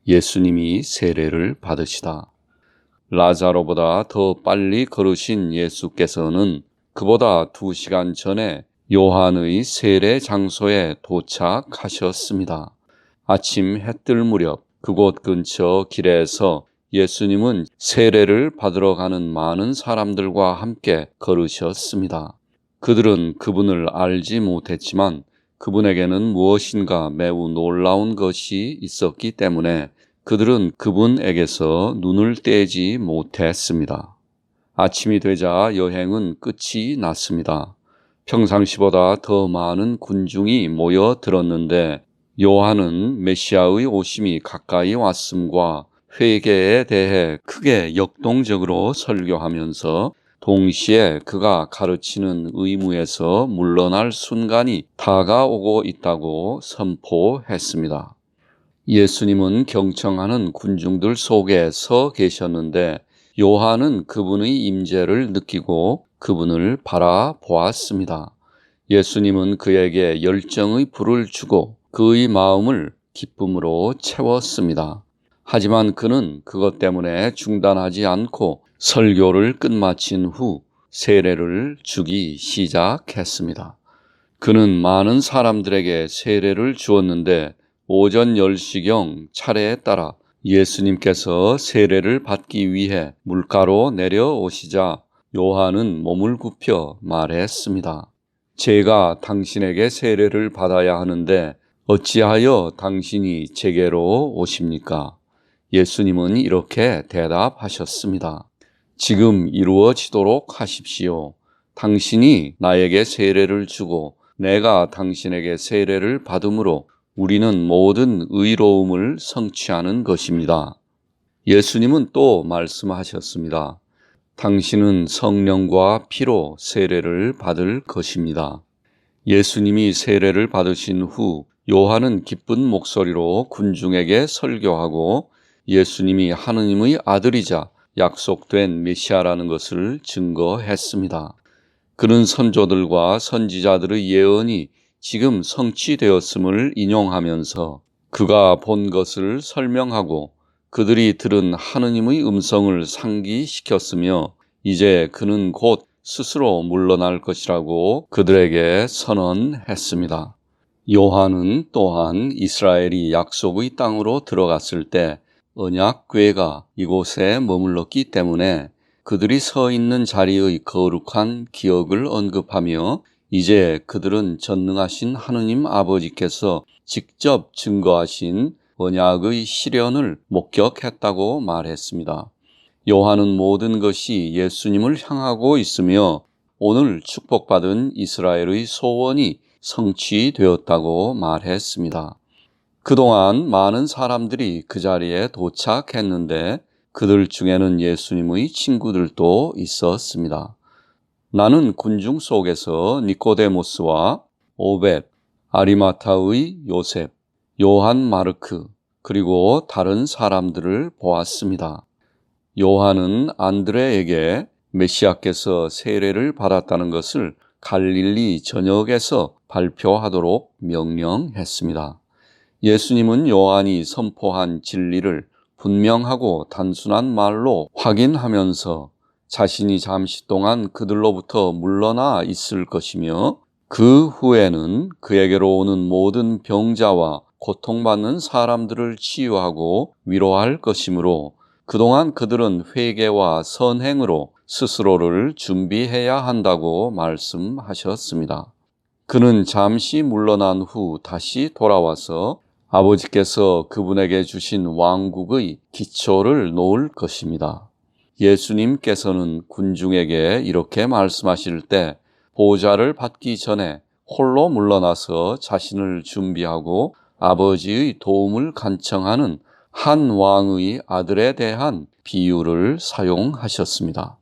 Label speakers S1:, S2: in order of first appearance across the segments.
S1: 예수님이 세례를 받으시다. 라자로보다 더 빨리 걸으신 예수께서는 그보다 2시간 전에 요한의 세례 장소에 도착하셨습니다. 아침 해뜰 무렵 그곳 근처 길에서 예수님은 세례를 받으러 가는 많은 사람들과 함께 걸으셨습니다. 그들은 그분을 알지 못했지만 그분에게는 무엇인가 매우 놀라운 것이 있었기 때문에 그들은 그분에게서 눈을 떼지 못했습니다. 아침이 되자 여행은 끝이 났습니다. 평상시보다 더 많은 군중이 모여들었는데 요한은 메시아의 오심이 가까이 왔음과 회개에 대해 크게 역동적으로 설교하면서 동시에 그가 가르치는 의무에서 물러날 순간이 다가오고 있다고 선포했습니다. 예수님은 경청하는 군중들 속에 서 계셨는데 요한은 그분의 임재를 느끼고 그분을 바라보았습니다. 예수님은 그에게 열정의 불을 주고 그의 마음을 기쁨으로 채웠습니다. 하지만 그는 그것 때문에 중단하지 않고 설교를 끝마친 후 세례를 주기 시작했습니다. 그는 많은 사람들에게 세례를 주었는데 오전 10시경 차례에 따라 예수님께서 세례를 받기 위해 물가로 내려오시자 요한은 몸을 굽혀 말했습니다. 제가 당신에게 세례를 받아야 하는데 어찌하여 당신이 제게로 오십니까? 예수님은 이렇게 대답하셨습니다. 지금 이루어지도록 하십시오. 당신이 나에게 세례를 주고 내가 당신에게 세례를 받음으로 우리는 모든 의로움을 성취하는 것입니다. 예수님은 또 말씀하셨습니다. 당신은 성령과 피로 세례를 받을 것입니다. 예수님이 세례를 받으신 후 요한은 기쁜 목소리로 군중에게 설교하고 예수님이 하느님의 아들이자 약속된 메시아라는 것을 증거했습니다. 그는 선조들과 선지자들의 예언이 지금 성취되었음을 인용하면서 그가 본 것을 설명하고 그들이 들은 하느님의 음성을 상기시켰으며 이제 그는 곧 스스로 물러날 것이라고 그들에게 선언했습니다. 요한은 또한 이스라엘이 약속의 땅으로 들어갔을 때 언약궤가 이곳에 머물렀기 때문에 그들이 서 있는 자리의 거룩한 기억을 언급하며 이제 그들은 전능하신 하느님 아버지께서 직접 증거하신 언약의 실현을 목격했다고 말했습니다. 요한은 모든 것이 예수님을 향하고 있으며 오늘 축복받은 이스라엘의 소원이 성취되었다고 말했습니다. 그동안 많은 사람들이 그 자리에 도착했는데 그들 중에는 예수님의 친구들도 있었습니다. 나는 군중 속에서 니코데모스와 오벳, 아리마타의 요셉, 요한 마르크, 그리고 다른 사람들을 보았습니다. 요한은 안드레에게 메시아께서 세례를 받았다는 것을 갈릴리 전역에서 발표하도록 명령했습니다. 예수님은 요한이 선포한 진리를 분명하고 단순한 말로 확인하면서 자신이 잠시 동안 그들로부터 물러나 있을 것이며 그 후에는 그에게로 오는 모든 병자와 고통받는 사람들을 치유하고 위로할 것이므로 그동안 그들은 회개와 선행으로 스스로를 준비해야 한다고 말씀하셨습니다. 그는 잠시 물러난 후 다시 돌아와서 아버지께서 그분에게 주신 왕국의 기초를 놓을 것입니다. 예수님께서는 군중에게 이렇게 말씀하실 때 보좌를 받기 전에 홀로 물러나서 자신을 준비하고 아버지의 도움을 간청하는 한 왕의 아들에 대한 비유를 사용하셨습니다.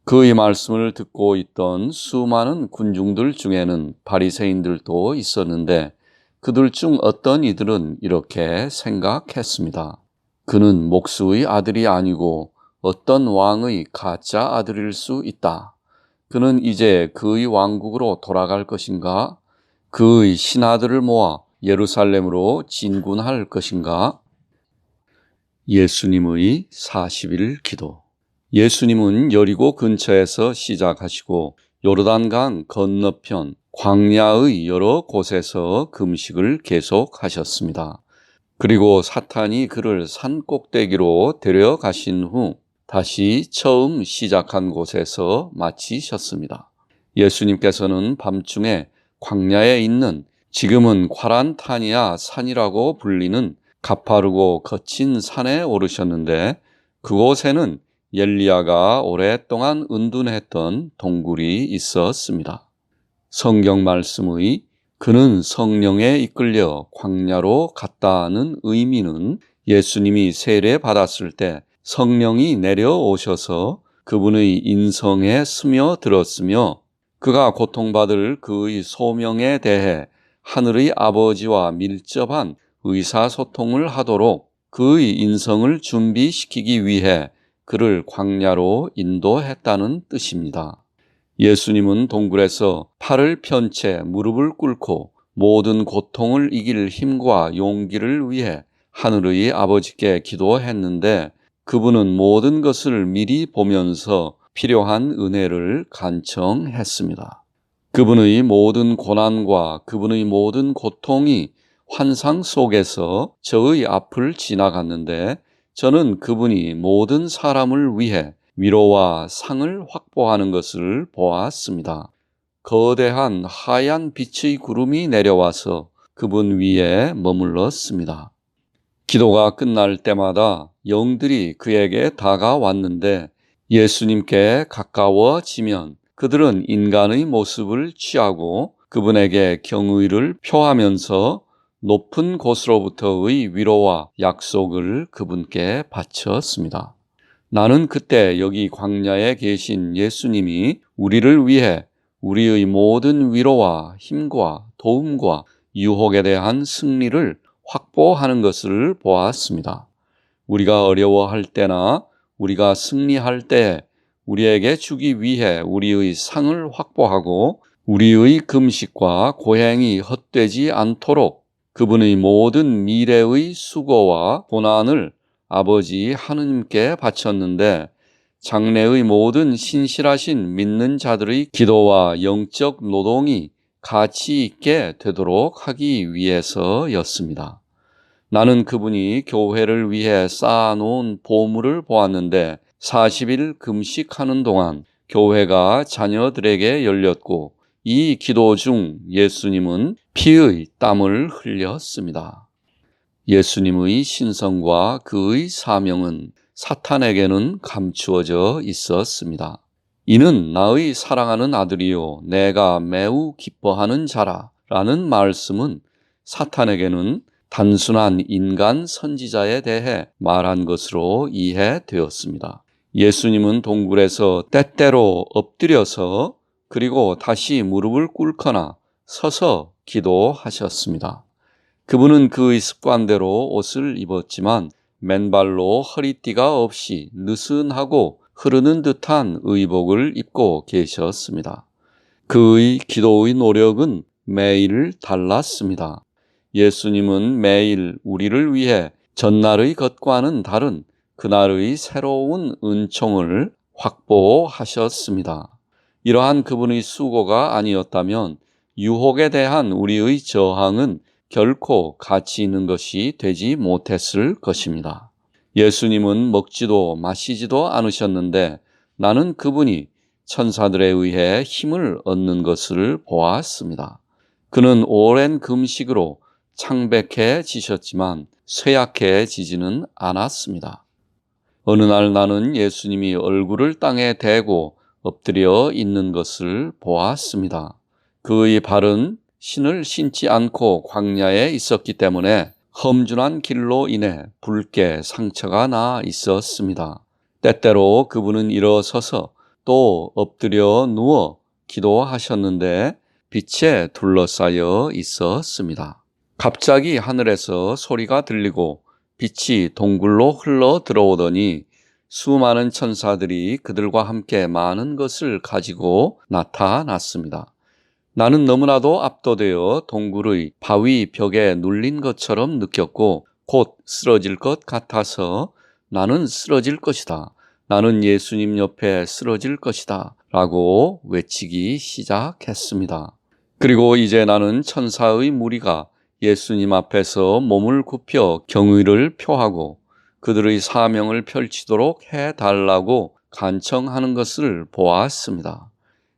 S1: 그의 말씀을 듣고 있던 수많은 군중들 중에는 바리새인들도 있었는데 그들 중 어떤 이들은 이렇게 생각했습니다. 그는 목수의 아들이 아니고 어떤 왕의 가짜 아들일 수 있다. 그는 이제 그의 왕국으로 돌아갈 것인가? 그의 신하들을 모아 예루살렘으로 진군할 것인가? 예수님의 40일 기도. 예수님은 여리고 근처에서 시작하시고 요르단강 건너편 광야의 여러 곳에서 금식을 계속하셨습니다. 그리고 사탄이 그를 산 꼭대기로 데려가신 후 다시 처음 시작한 곳에서 마치셨습니다. 예수님께서는 밤중에 광야에 있는 지금은 콰란타니아 산이라고 불리는 가파르고 거친 산에 오르셨는데 그곳에는 엘리야가 오랫동안 은둔했던 동굴이 있었습니다. 성경 말씀의 그는 성령에 이끌려 광야로 갔다는 의미는 예수님이 세례 받았을 때 성령이 내려오셔서 그분의 인성에 스며들었으며 그가 고통받을 그의 소명에 대해 하늘의 아버지와 밀접한 의사소통을 하도록 그의 인성을 준비시키기 위해 그를 광야로 인도했다는 뜻입니다. 예수님은 동굴에서 팔을 편 채 무릎을 꿇고 모든 고통을 이길 힘과 용기를 위해 하늘의 아버지께 기도했는데 그분은 모든 것을 미리 보면서 필요한 은혜를 간청했습니다. 그분의 모든 고난과 그분의 모든 고통이 환상 속에서 저의 앞을 지나갔는데 저는 그분이 모든 사람을 위해 위로와 상을 확보하는 것을 보았습니다. 거대한 하얀 빛의 구름이 내려와서 그분 위에 머물렀습니다. 기도가 끝날 때마다 영들이 그에게 다가왔는데 예수님께 가까워지면 그들은 인간의 모습을 취하고 그분에게 경의를 표하면서 높은 곳으로부터의 위로와 약속을 그분께 바쳤습니다. 나는 그때 여기 광야에 계신 예수님이 우리를 위해 우리의 모든 위로와 힘과 도움과 유혹에 대한 승리를 확보하는 것을 보았습니다. 우리가 어려워할 때나 우리가 승리할 때 우리에게 주기 위해 우리의 상을 확보하고 우리의 금식과 고행이 헛되지 않도록 그분의 모든 미래의 수고와 고난을 아버지 하느님께 바쳤는데 장래의 모든 신실하신 믿는 자들의 기도와 영적 노동이 가치 있게 되도록 하기 위해서였습니다. 나는 그분이 교회를 위해 쌓아놓은 보물을 보았는데 40일 금식하는 동안 교회가 자녀들에게 열렸고 이 기도 중 예수님은 피의 땀을 흘렸습니다. 예수님의 신성과 그의 사명은 사탄에게는 감추어져 있었습니다. 이는 나의 사랑하는 아들이요 내가 매우 기뻐하는 자라 라는 말씀은 사탄에게는 단순한 인간 선지자에 대해 말한 것으로 이해되었습니다. 예수님은 동굴에서 때때로 엎드려서 그리고 다시 무릎을 꿇거나 서서 기도하셨습니다. 그분은 그의 습관대로 옷을 입었지만 맨발로 허리띠가 없이 느슨하고 흐르는 듯한 의복을 입고 계셨습니다. 그의 기도의 노력은 매일 달랐습니다. 예수님은 매일 우리를 위해 전날의 것과는 다른 그날의 새로운 은총을 확보하셨습니다. 이러한 그분의 수고가 아니었다면 유혹에 대한 우리의 저항은 결코 가치 있는 것이 되지 못했을 것입니다. 예수님은 먹지도 마시지도 않으셨는데 나는 그분이 천사들에 의해 힘을 얻는 것을 보았습니다. 그는 오랜 금식으로 창백해지셨지만 쇠약해지지는 않았습니다. 어느 날 나는 예수님이 얼굴을 땅에 대고 엎드려 있는 것을 보았습니다. 그의 발은 신을 신지 않고 광야에 있었기 때문에 험준한 길로 인해 붉게 상처가 나 있었습니다. 때때로 그분은 일어서서 또 엎드려 누워 기도하셨는데 빛에 둘러싸여 있었습니다. 갑자기 하늘에서 소리가 들리고 빛이 동굴로 흘러 들어오더니 수많은 천사들이 그들과 함께 많은 것을 가지고 나타났습니다. 나는 너무나도 압도되어 동굴의 바위 벽에 눌린 것처럼 느꼈고 곧 쓰러질 것 같아서 나는 쓰러질 것이다. 나는 예수님 옆에 쓰러질 것이다. 라고 외치기 시작했습니다. 그리고 이제 나는 천사의 무리가 예수님 앞에서 몸을 굽혀 경의를 표하고 그들의 사명을 펼치도록 해달라고 간청하는 것을 보았습니다.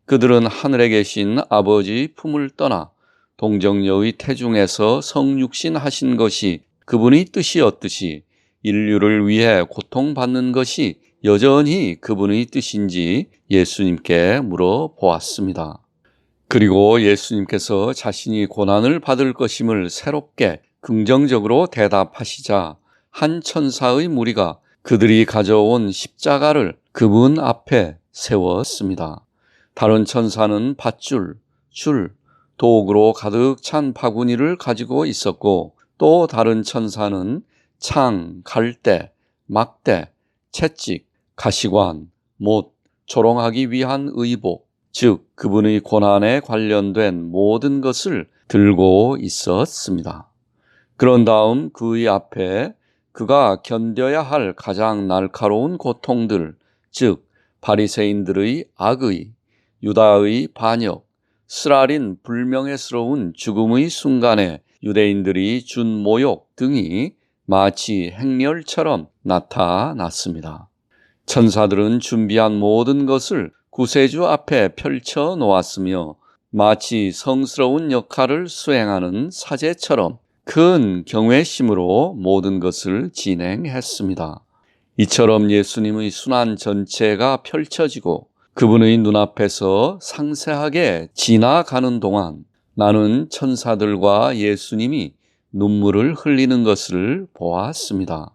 S1: 그들은 하늘에 계신 아버지 품을 떠나 동정녀의 태중에서 성육신 하신 것이 그분의 뜻이었듯이 인류를 위해 고통받는 것이 여전히 그분의 뜻인지 예수님께 물어보았습니다. 그리고 예수님께서 자신이 고난을 받을 것임을 새롭게 긍정적으로 대답하시자 한 천사의 무리가 그들이 가져온 십자가를 그분 앞에 세웠습니다. 다른 천사는 밧줄, 줄, 도구로 가득 찬 바구니를 가지고 있었고 또 다른 천사는 창, 갈대, 막대, 채찍, 가시관, 못, 조롱하기 위한 의복, 즉 그분의 고난에 관련된 모든 것을 들고 있었습니다. 그런 다음 그의 앞에 그가 견뎌야 할 가장 날카로운 고통들, 즉 바리새인들의 악의, 유다의 반역, 쓰라린 불명예스러운 죽음의 순간에 유대인들이 준 모욕 등이 마치 행렬처럼 나타났습니다. 천사들은 준비한 모든 것을 구세주 앞에 펼쳐 놓았으며 마치 성스러운 역할을 수행하는 사제처럼 큰 경외심으로 모든 것을 진행했습니다. 이처럼 예수님의 순환 전체가 펼쳐지고 그분의 눈앞에서 상세하게 지나가는 동안 나는 천사들과 예수님이 눈물을 흘리는 것을 보았습니다.